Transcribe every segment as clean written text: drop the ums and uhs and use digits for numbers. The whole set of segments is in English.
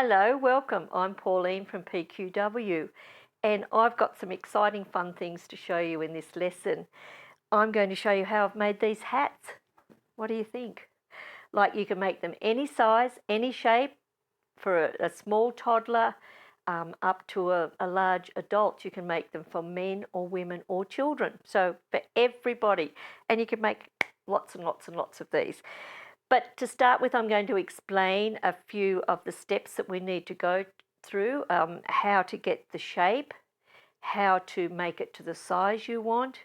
Hello, welcome. I'm Pauline from PQW, and I've got some exciting fun things to show you in this lesson. I'm going to show you how I've made these hats. What do you think? Like, you can make them any size, any shape, for a small toddler up to a large adult. You can make them for men or women or children, so for everybody. And you can make lots and lots and lots of these. But to start with, I'm going to explain a few of the steps that we need to go through, how to get the shape, how to make it to the size you want.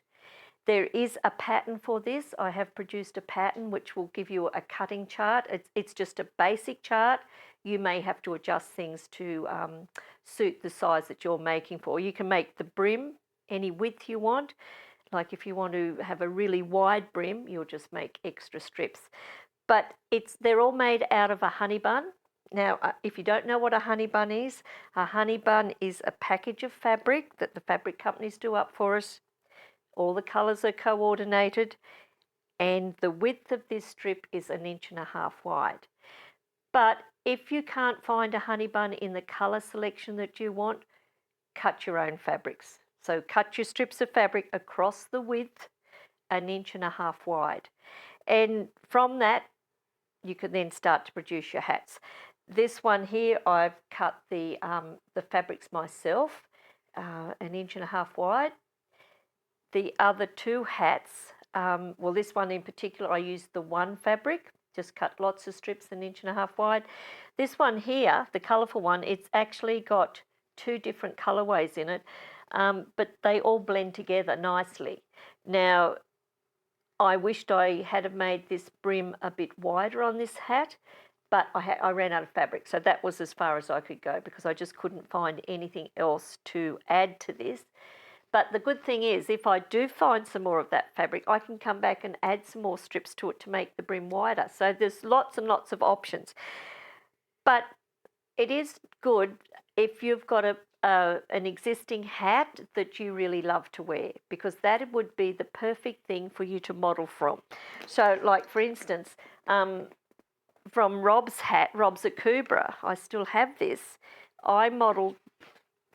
There is a pattern for this. I have produced a pattern which will give you a cutting chart. It's just a basic chart. You may have to adjust things to suit the size that you're making for. You can make the brim any width you want. Like if you want to have a really wide brim, you'll just make extra strips. But they're all made out of a honey bun. Now, if you don't know what a honey bun is a package of fabric that the fabric companies do up for us. All the colours are coordinated, and the width of this strip is 1.5 inches wide. But if you can't find a honey bun in the colour selection that you want, cut your own fabrics. So cut your strips of fabric across the width, 1.5 inches wide. And from that, you can then start to produce your hats. This one here, I've cut the fabrics myself, 1.5 inches wide. The other two hats, well, this one in particular, I used the one fabric, just cut lots of strips 1.5 inches wide. This one here, the colourful one, it's actually got two different colourways in it, but they all blend together nicely. Now, I wished I had have made this brim a bit wider on this hat, but I ran out of fabric, so that was as far as I could go because I just couldn't find anything else to add to this. But the good thing is, if I do find some more of that fabric, I can come back and add some more strips to it to make the brim wider. So there's lots and lots of options. But it is good if you've got an existing hat that you really love to wear, because that would be the perfect thing for you to model from. So like, for instance, from Rob's hat, Rob's Akubra, I still have this. I modelled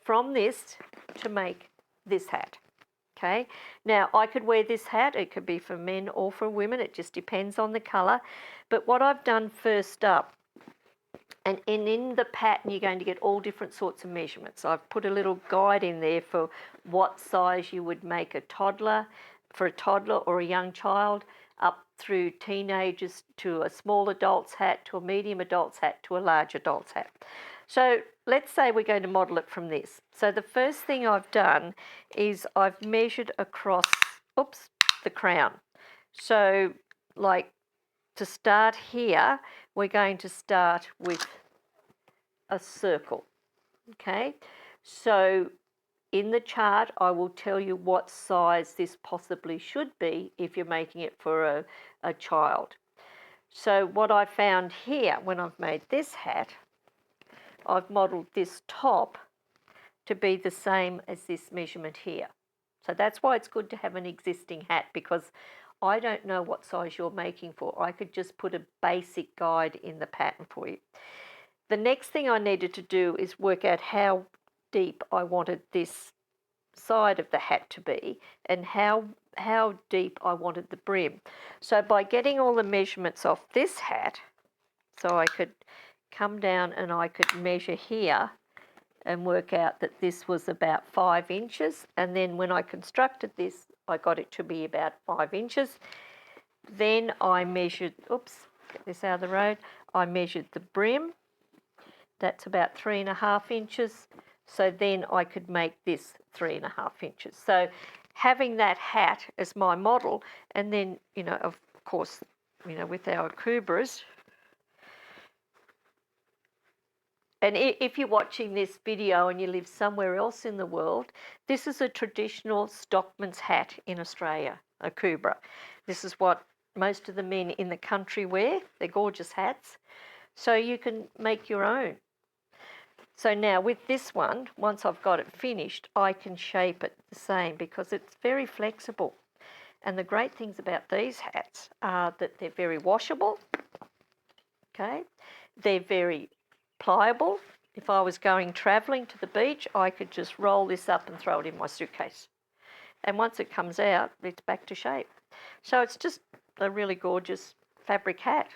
from this to make this hat. Okay, now I could wear this hat, it could be for men or for women, it just depends on the colour. But what I've done first up, and in the pattern you're going to get all different sorts of measurements. I've put a little guide in there for what size you would make a toddler, for a toddler or a young child, up through teenagers, to a small adult's hat, to a medium adult's hat, to a large adult's hat. So let's say we're going to model it from this. So the first thing I've done is I've measured across, the crown. So like, to start here, we're going to start with a circle, okay? So in the chart, I will tell you what size this possibly should be if you're making it for a child. So what I found here when I've made this hat, I've modelled this top to be the same as this measurement here. So that's why it's good to have an existing hat, because I don't know what size you're making for. I could just put a basic guide in the pattern for you. The next thing I needed to do is work out how deep I wanted this side of the hat to be and how deep I wanted the brim. So by getting all the measurements off this hat, so I could come down and I could measure here and work out that this was about 5 inches. And then when I constructed this, I got it to be about 5 inches. Then I measured, get this out of the road, I measured the brim. That's about 3.5 inches. So then I could make this 3.5 inches. So having that hat as my model, and then, of course, with our Akubras. And if you're watching this video and you live somewhere else in the world, this is a traditional stockman's hat in Australia, a Akubra. This is what most of the men in the country wear. They're gorgeous hats. So you can make your own. So now with this one, once I've got it finished, I can shape it the same because it's very flexible. And the great things about these hats are that they're very washable, okay? They're very pliable. If I was going travelling to the beach, I could just roll this up and throw it in my suitcase. And once it comes out, it's back to shape. So it's just a really gorgeous fabric hat.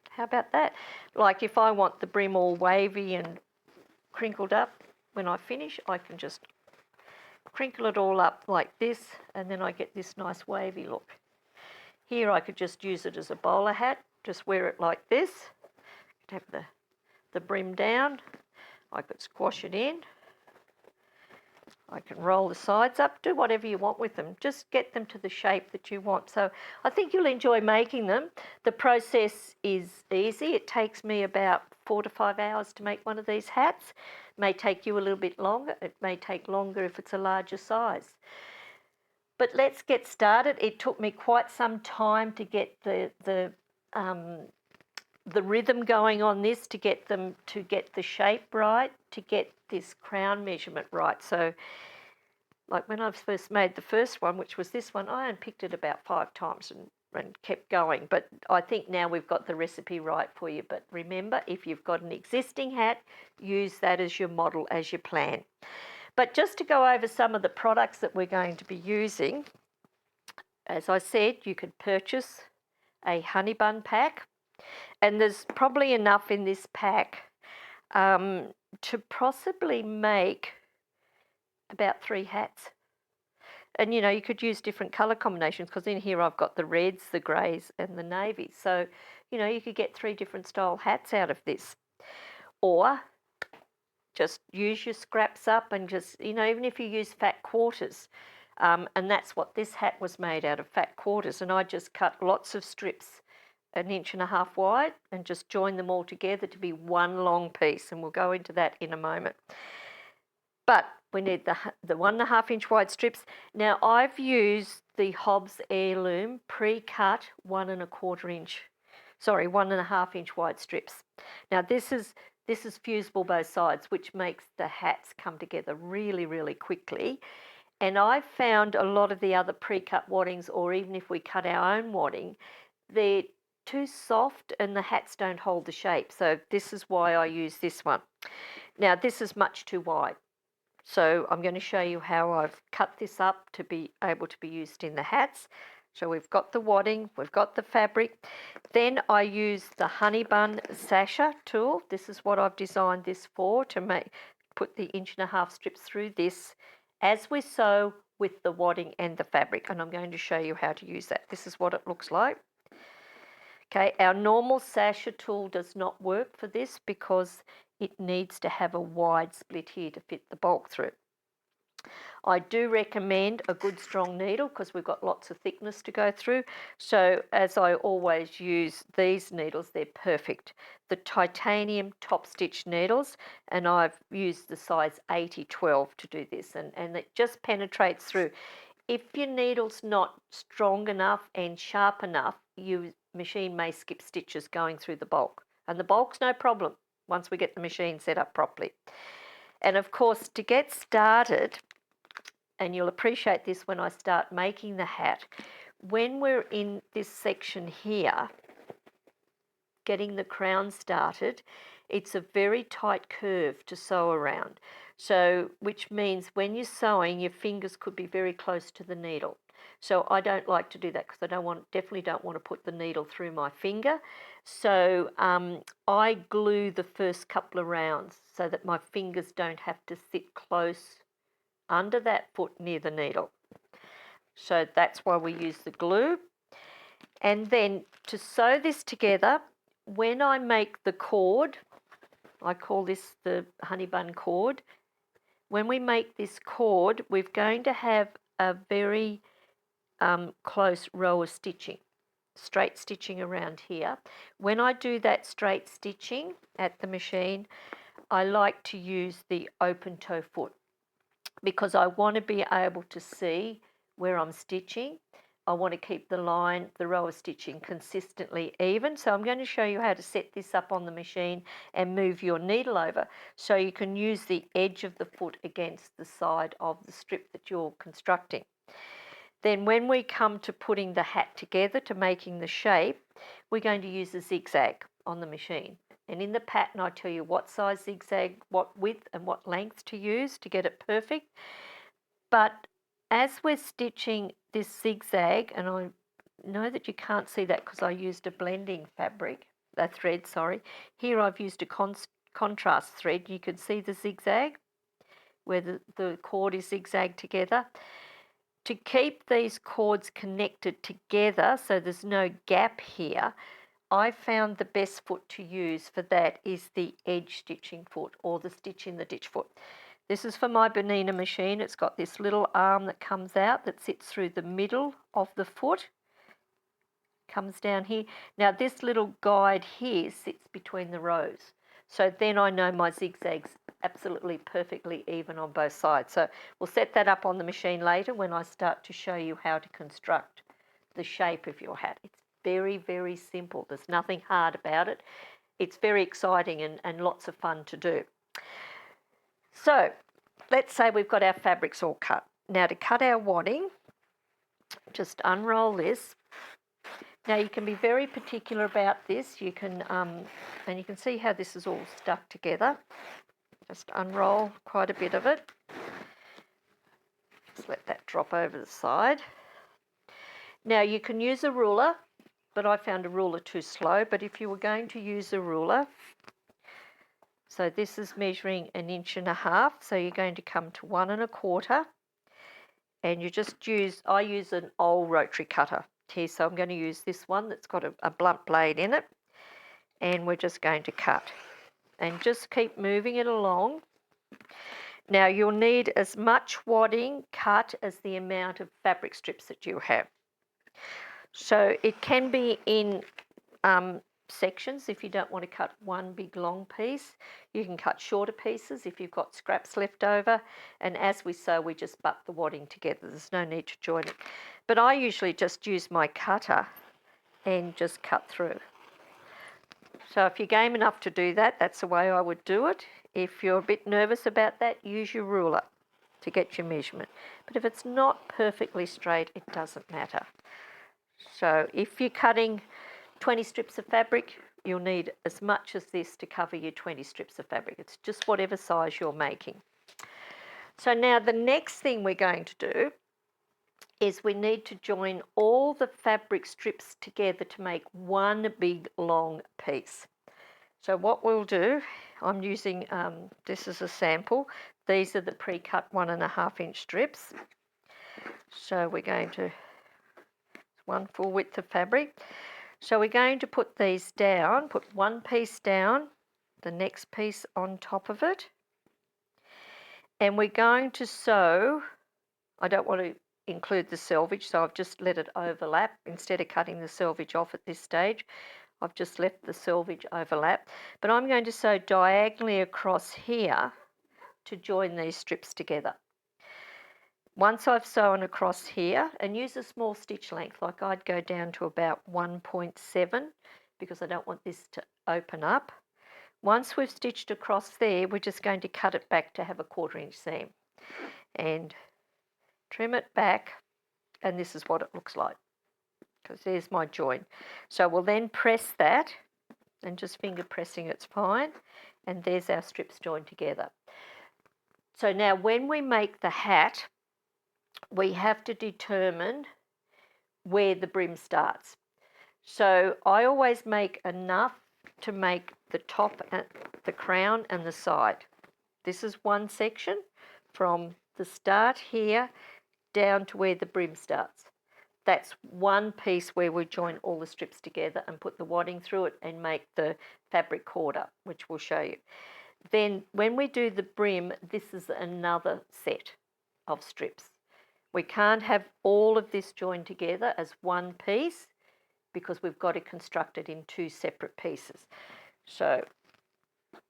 How about that? Like if I want the brim all wavy and crinkled up, when I finish, I can just crinkle it all up like this, and then I get this nice wavy look. Here I could just use it as a bowler hat, just wear it like this. Have the brim down. I could squash it in. I can roll the sides up, do whatever you want with them. Just get them to the shape that you want. So I think you'll enjoy making them. The process is easy. It takes me about 4 to 5 hours to make one of these hats. It may take you a little bit longer. It may take longer if it's a larger size. But let's get started. It took me quite some time to get the rhythm going on this, to get the shape right, to get this crown measurement right. So like when I first made the first one, which was this one, I unpicked it about 5 times and kept going. But I think now we've got the recipe right for you. But remember, if you've got an existing hat, use that as your model, as your plan. But just to go over some of the products that we're going to be using, as I said, you could purchase a honey bun pack. And there's probably enough in this pack to possibly make about 3 hats. And, you know, you could use different colour combinations, because in here I've got the reds, the greys and the navies. So, you know, you could get 3 different style hats out of this. Or just use your scraps up and just, you know, even if you use fat quarters, and that's what this hat was made out of, fat quarters. And I just cut lots of strips 1.5 inches wide and just join them all together to be one long piece, and we'll go into that in a moment. But we need the 1.5 inch wide strips. Now I've used the Hobbs Heirloom pre-cut 1.25 inch wide strips. Now this is fusible both sides, which makes the hats come together really, really quickly. And I've found a lot of the other pre-cut waddings, or even if we cut our own wadding, they're too soft and the hats don't hold the shape. So this is why I use this one. Now this is much too wide. So I'm going to show you how I've cut this up to be able to be used in the hats. So we've got the wadding, we've got the fabric. Then I use the honey bun sasha tool. This is what I've designed this for, to put the 1.5 inch strips through this as we sew with the wadding and the fabric. And I'm going to show you how to use that. This is what it looks like. Okay, our normal sasha tool does not work for this because it needs to have a wide split here to fit the bulk through. I do recommend a good strong needle because we've got lots of thickness to go through. So as I always use these needles, they're perfect. The titanium top stitch needles, and I've used the size 80-12 to do this, and it just penetrates through. If your needle's not strong enough and sharp enough, your machine may skip stitches going through the bulk. And the bulk's no problem once we get the machine set up properly. And of course, to get started, and you'll appreciate this when I start making the hat, when we're in this section here, getting the crown started, it's a very tight curve to sew around. So, which means when you're sewing, your fingers could be very close to the needle. So I don't like to do that because I definitely don't want to put the needle through my finger. So I glue the first couple of rounds so that my fingers don't have to sit close under that foot near the needle. So that's why we use the glue. And then to sew this together, when I make the cord, I call this the honey bun cord. When we make this cord, we're going to have a very close row of stitching, straight stitching around here. When I do that straight stitching at the machine, I like to use the open toe foot because I want to be able to see where I'm stitching. I want to keep the line, the row of stitching consistently even. So I'm going to show you how to set this up on the machine and move your needle over so you can use the edge of the foot against the side of the strip that you're constructing. Then when we come to putting the hat together, to making the shape, we're going to use a zigzag on the machine. And in the pattern, I tell you what size zigzag, what width and what length to use to get it perfect. But as we're stitching this zigzag, and I know that you can't see that because I used a blending fabric, a thread, sorry. Here I've used a contrast thread. You can see the zigzag where the cord is zigzagged together. To keep these cords connected together so there's no gap here, I found the best foot to use for that is the edge stitching foot, or the stitch in the ditch foot. This is for my Bernina machine. It's got this little arm that comes out that sits through the middle of the foot, comes down here. Now this little guide here sits between the rows. So then I know my zigzag's absolutely perfectly even on both sides. So we'll set that up on the machine later when I start to show you how to construct the shape of your hat. It's very, very simple. There's nothing hard about it. It's very exciting and lots of fun to do. So let's say we've got our fabrics all cut. Now to cut our wadding, just unroll this. Now you can be very particular about this. You can, and you can see how this is all stuck together. Just unroll quite a bit of it. Just let that drop over the side. Now you can use a ruler, but I found a ruler too slow. But if you were going to use a ruler, so this is measuring 1.5 inches, so you're going to come to 1 1/4, and you just use, I use an old rotary cutter here, so I'm going to use this one that's got a blunt blade in it, and we're just going to cut, and just keep moving it along. Now you'll need as much wadding cut as the amount of fabric strips that you have. So it can be in sections if you don't want to cut one big long piece. You can cut shorter pieces if you've got scraps left over, and as we sew we just butt the wadding together. There's no need to join it. But I usually just use my cutter and just cut through. So if you're game enough to do that, that's the way I would do it. If you're a bit nervous about that, use your ruler to get your measurement. But if it's not perfectly straight, it doesn't matter. So if you're cutting 20 strips of fabric, you'll need as much as this to cover your 20 strips of fabric. It's just whatever size you're making. So now the next thing we're going to do is we need to join all the fabric strips together to make one big long piece. So what we'll do, I'm using, this is a sample. These are the pre-cut 1.5 inch strips. So we're going to, one full width of fabric. So we're going to put these down, put one piece down, the next piece on top of it. And we're going to sew, I don't want to include the selvage, so I've just let it overlap. Instead of cutting the selvage off at this stage, I've just left the selvage overlap. But I'm going to sew diagonally across here to join these strips together. Once I've sewn across here, and use a small stitch length, like I'd go down to about 1.7 because I don't want this to open up. Once we've stitched across there, we're just going to cut it back to have a 1/4 inch seam and trim it back, and this is what it looks like, because there's my join. So we'll then press that, and just finger pressing it's fine, and there's our strips joined together. So now when we make the hat, we have to determine where the brim starts. So I always make enough to make the top, and the crown and the side. This is one section from the start here down to where the brim starts. That's one piece where we join all the strips together and put the wadding through it and make the fabric cord up, which we'll show you. Then when we do the brim, this is another set of strips. We can't have all of this joined together as one piece because we've got to construct it in two separate pieces. So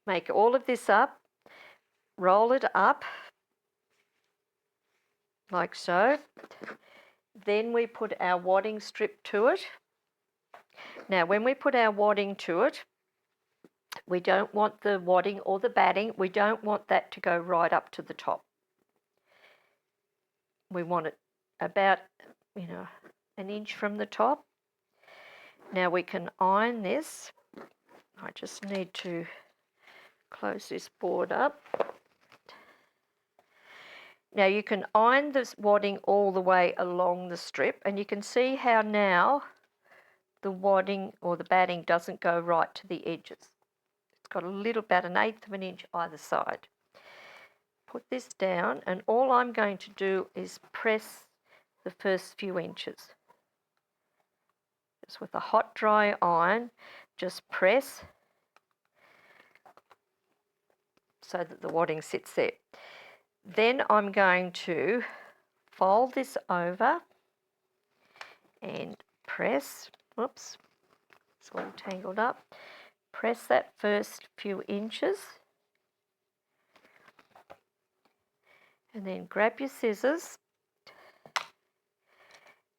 make all of this up, roll it up like so. Then we put our wadding strip to it. Now when we put our wadding to it, we don't want the wadding or the batting, we don't want that to go right up to the top. We want it about, 1 inch from the top. Now we can iron this I just need to close this board up. Now you can iron this wadding all the way along the strip, and you can see how now the wadding or the batting doesn't go right to the edges. It's got a little, about 1/8 of an inch either side. Put this down, and all I'm going to do is press the first few inches. Just with a hot dry iron, just press so that the wadding sits there. Then I'm going to fold this over and press, whoops, it's all tangled up. Press that first few inches and then grab your scissors,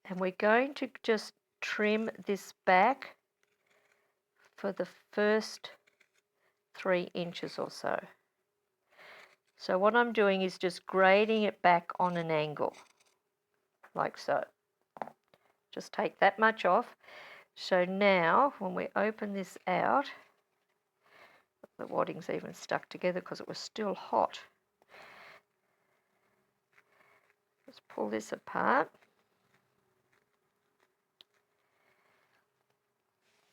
and we're going to just trim this back for the first 3 inches or so. So what I'm doing is just grading it back on an angle, like so. Just take that much off. So now when we open this out, the wadding's even stuck together because it was still hot. Just pull this apart.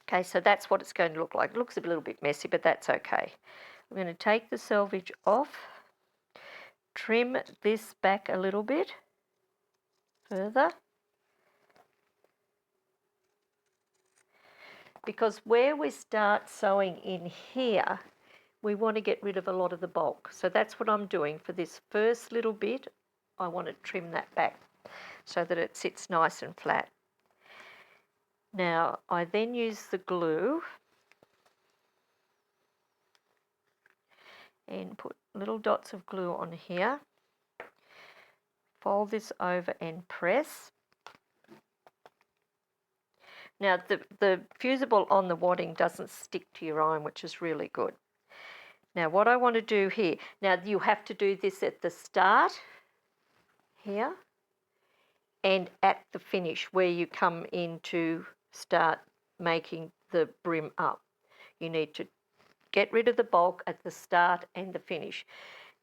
Okay, so that's what it's going to look like. It looks a little bit messy, but that's okay. I'm going to take the selvage off, trim this back a little bit further, because where we start sewing in here, we want to get rid of a lot of the bulk. So that's what I'm doing for this first little bit. I want to trim that back so that it sits nice and flat. Now I then use the glue and put little dots of glue on here. Fold this over and press. Now the Fusible on the wadding doesn't stick to your iron, which is really good. Now what I want to do here, now you have to do this at the start here and at the finish where you come in to start making the brim up. You need to get rid of the bulk at the start and the finish.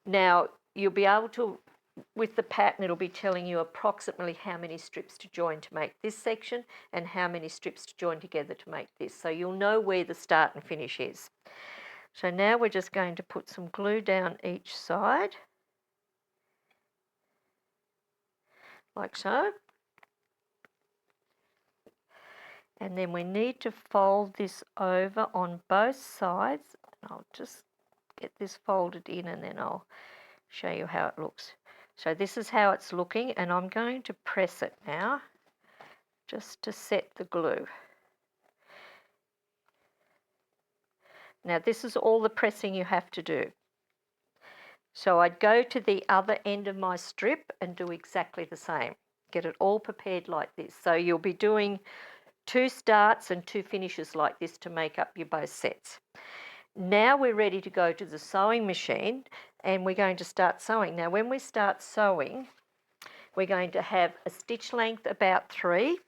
Now you'll be able to, with the pattern, it'll be telling you approximately how many strips to join to make this section and how many strips to join together to make this. So you'll know where the start and finish is. So now we're just going to put some glue down each side, like so. And then we need to fold this over on both sides. I'll just get this folded in and then I'll show you how it looks. So this is how it's looking, and I'm going to press it now just to set the glue. Now this is all the pressing you have to do. So I'd go to the other end of my strip and do exactly the same. Get it all prepared like this. So you'll be doing 2 starts and 2 finishes like this to make up your both sets. Now we're ready to go to the sewing machine and we're going to start sewing. Now when we start sewing, we're going to have a stitch length about 3.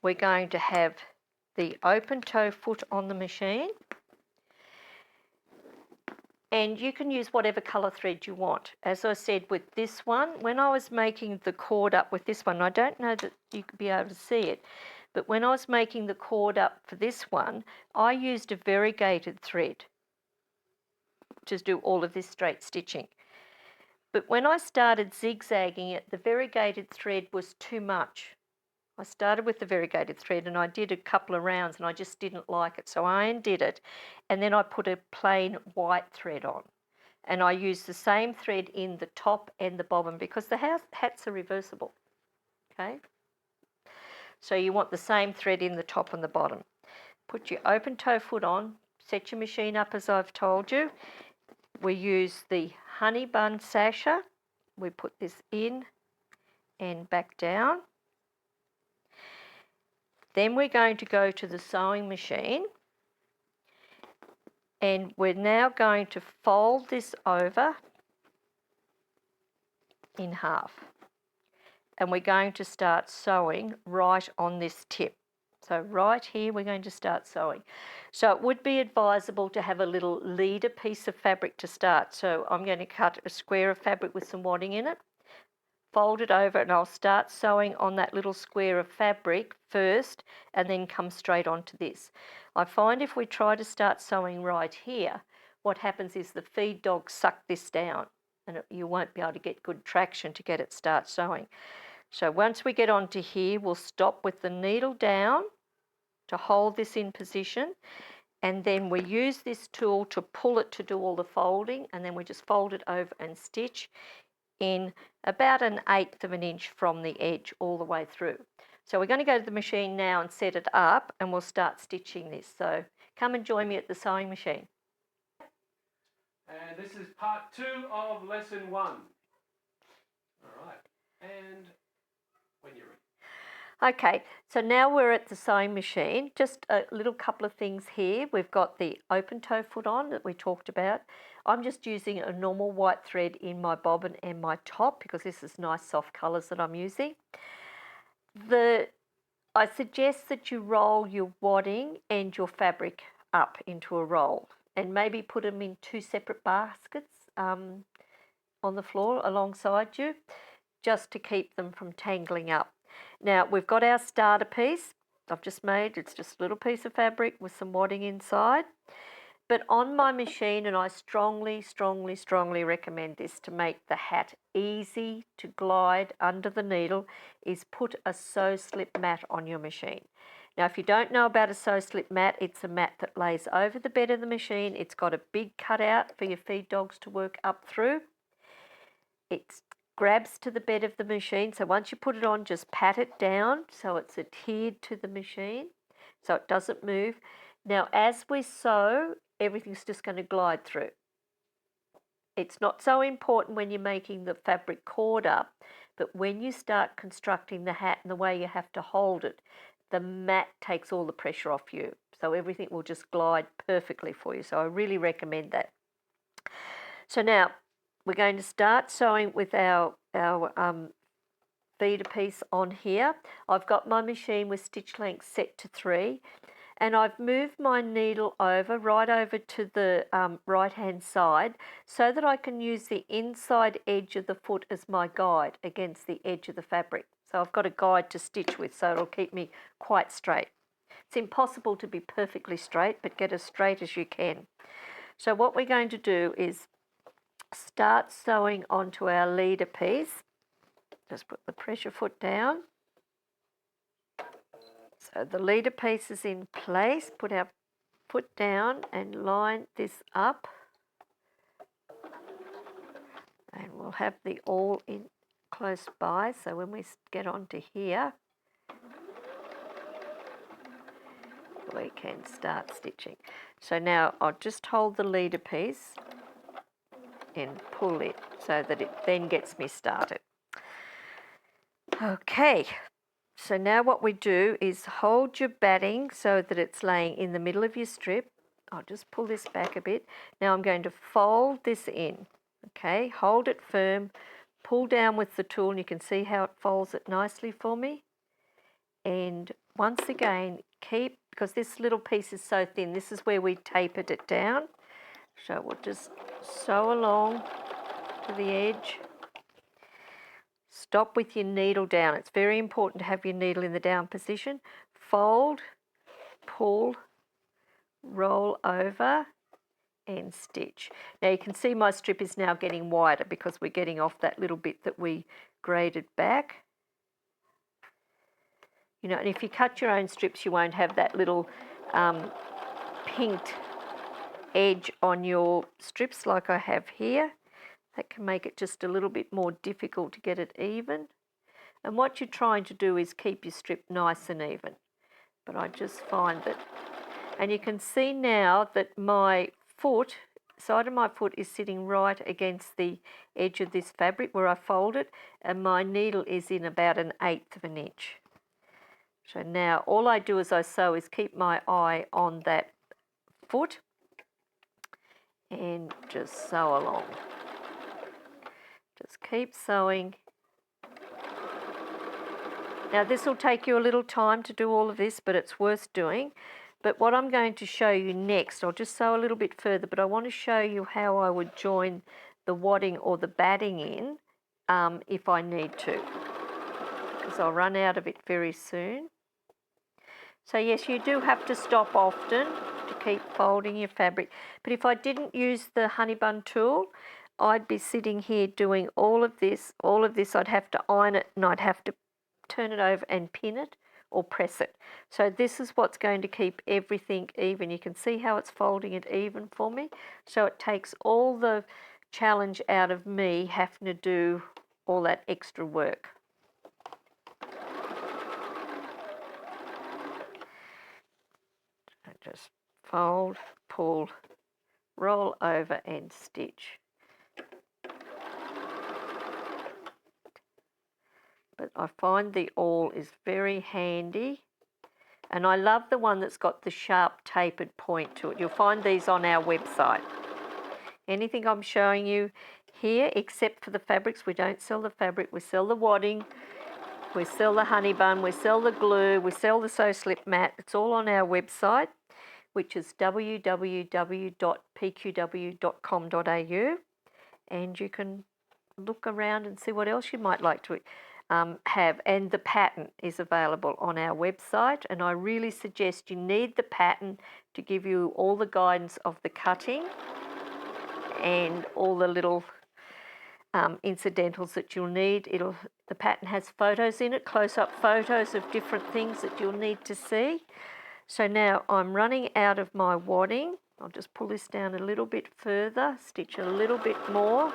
We're going to have the open toe foot on the machine, and you can use whatever colour thread you want. As I said with this one, when I was making the cord up with this one, I don't know that you could be able to see it, but when I was making the cord up for this one, I used a variegated thread to do all of this straight stitching. But when I started zigzagging it, the variegated thread was too much. I started with the variegated thread and I did a couple of rounds and I just didn't like it. So I undid it and then I put a plain white thread on. And I used the same thread in the top and the bobbin because the hats are reversible. Okay? So you want the same thread in the top and the bottom. Put your open toe foot on, set your machine up as I've told you. We use the honey bun sasher. We put this in and back down. Then we're going to go to the sewing machine and we're now going to fold this over in half. And we're going to start sewing right on this tip. So right here we're going to start sewing. So it would be advisable to have a little leader piece of fabric to start. So I'm going to cut a square of fabric with some wadding in it, fold it over, and I'll start sewing on that little square of fabric first and then come straight onto this. I find if we try to start sewing right here, what happens is the feed dogs suck this down and you won't be able to get good traction to get it start sewing. So once we get onto here, we'll stop with the needle down to hold this in position, and then we use this tool to pull it to do all the folding, and then we just fold it over and stitch in about 1/8 of an inch from the edge all the way through. So we're going to go to the machine now and set it up, and we'll start stitching this. So come and join me at the sewing machine. And this is part 2 of lesson 1. All right, and when you're ready. Okay, so now we're at the sewing machine. Just a little couple of things here. We've got the open toe foot on that we talked about. I'm just using a normal white thread in my bobbin and my top because this is nice soft colours that I'm using. I suggest that you roll your wadding and your fabric up into a roll and maybe put them in 2 separate baskets on the floor alongside you, just to keep them from tangling up. Now we've got our starter piece I've just made. It's just a little piece of fabric with some wadding inside. But on my machine, and I strongly, strongly, strongly recommend this to make the hat easy to glide under the needle, is put a sew slip mat on your machine. Now, if you don't know about a sew slip mat, it's a mat that lays over the bed of the machine. It's got a big cutout for your feed dogs to work up through. It grabs to the bed of the machine. So once you put it on, just pat it down so it's adhered to the machine so it doesn't move. Now, as we sew, everything's just going to glide through. It's not so important when you're making the fabric cord up, but when you start constructing the hat and the way you have to hold it, the mat takes all the pressure off you. So everything will just glide perfectly for you. So I really recommend that. So now we're going to start sewing with our feeder piece on here. I've got my machine with stitch length set to 3. And I've moved my needle right over to the right hand side so that I can use the inside edge of the foot as my guide against the edge of the fabric. So I've got a guide to stitch with, so it'll keep me quite straight. It's impossible to be perfectly straight, but get as straight as you can. So what we're going to do is start sewing onto our leader piece. Just put the pressure foot down. So the leader piece is in place. Put our foot down and line this up. And we'll have the awl in close by, so when we get onto here, we can start stitching. So now I'll just hold the leader piece and pull it so that it then gets me started. Okay. So now what we do is hold your batting so that it's laying in the middle of your strip. I'll just pull this back a bit. Now I'm going to fold this in, okay? Hold it firm, pull down with the tool, and you can see how it folds it nicely for me. And once again, because this little piece is so thin, this is where we tapered it down. So we'll just sew along to the edge. Stop with your needle down. It's very important to have your needle in the down position. Fold, pull, roll over and stitch. Now you can see my strip is now getting wider because we're getting off that little bit that we graded back. You know, and if you cut your own strips, you won't have that little pinked edge on your strips like I have here. That can make it just a little bit more difficult to get it even. And what you're trying to do is keep your strip nice and even. But I just find that, and you can see now that my side of my foot is sitting right against the edge of this fabric where I fold it, and my needle is in about 1/8 of an inch. So now all I do as I sew is keep my eye on that foot and just sew along. Just keep sewing. Now this will take you a little time to do all of this, but it's worth doing. But what I'm going to show you next, I'll just sew a little bit further, but I want to show you how I would join the wadding or the batting in if I need to, because I'll run out of it very soon. So yes, you do have to stop often to keep folding your fabric. But if I didn't use the honey bun tool, I'd be sitting here doing all of this. I'd have to iron it and I'd have to turn it over and pin it or press it. So this is what's going to keep everything even. You can see how it's folding it even for me. So it takes all the challenge out of me having to do all that extra work. Just fold, pull, roll over and stitch. But I find the awl is very handy, and I love the one that's got the sharp tapered point to it. You'll find these on our website. Anything I'm showing you here, except for the fabrics, we don't sell the fabric, we sell the wadding, we sell the honey bun, we sell the glue, we sell the sew slip mat. It's all on our website, which is www.pqw.com.au, and you can look around and see what else you might like to have. And the pattern is available on our website, and I really suggest you need the pattern to give you all the guidance of the cutting and all the little incidentals that you'll need. The pattern has photos in it, close-up photos of different things that you'll need to see. So now I'm running out of my wadding. I'll just pull this down a little bit further, stitch a little bit more.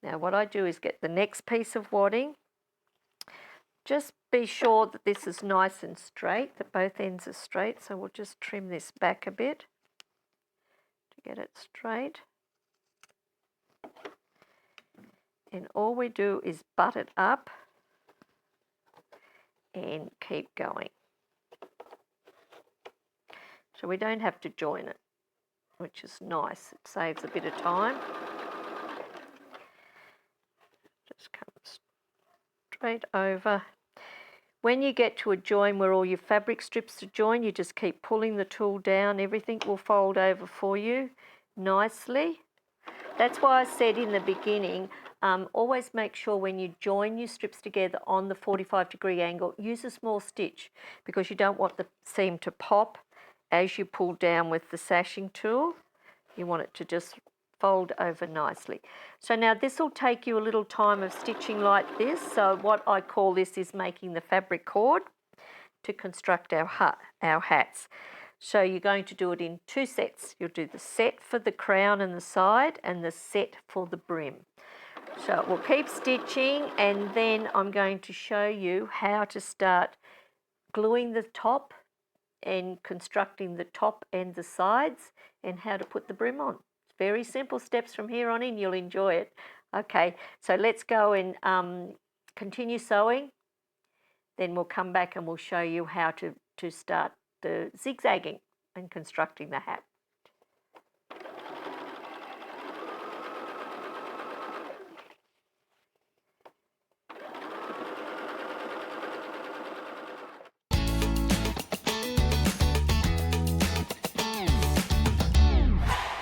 Now what I do is get the next piece of wadding. Just be sure that this is nice and straight, that both ends are straight. So we'll just trim this back a bit to get it straight. And all we do is butt it up and keep going. So we don't have to join it, which is nice. It saves a bit of time. Just come straight over. When you get to a join where all your fabric strips are joined, you just keep pulling the tool down. Everything will fold over for you nicely. That's why I said in the beginning, always make sure when you join your strips together on the 45-degree angle, use a small stitch, because you don't want the seam to pop as you pull down with the sashing tool. You want it to just fold over nicely. So now this will take you a little time of stitching like this. So what I call this is making the fabric cord to construct our hats. So you're going to do it in 2 sets. You'll do the set for the crown and the side and the set for the brim. So we'll keep stitching, and then I'm going to show you how to start gluing the top and constructing the top and the sides, and how to put the brim on. It's very simple steps from here on in. You'll enjoy it. Okay, so let's go and continue sewing. Then we'll come back and we'll show you how to start the zigzagging and constructing the hat.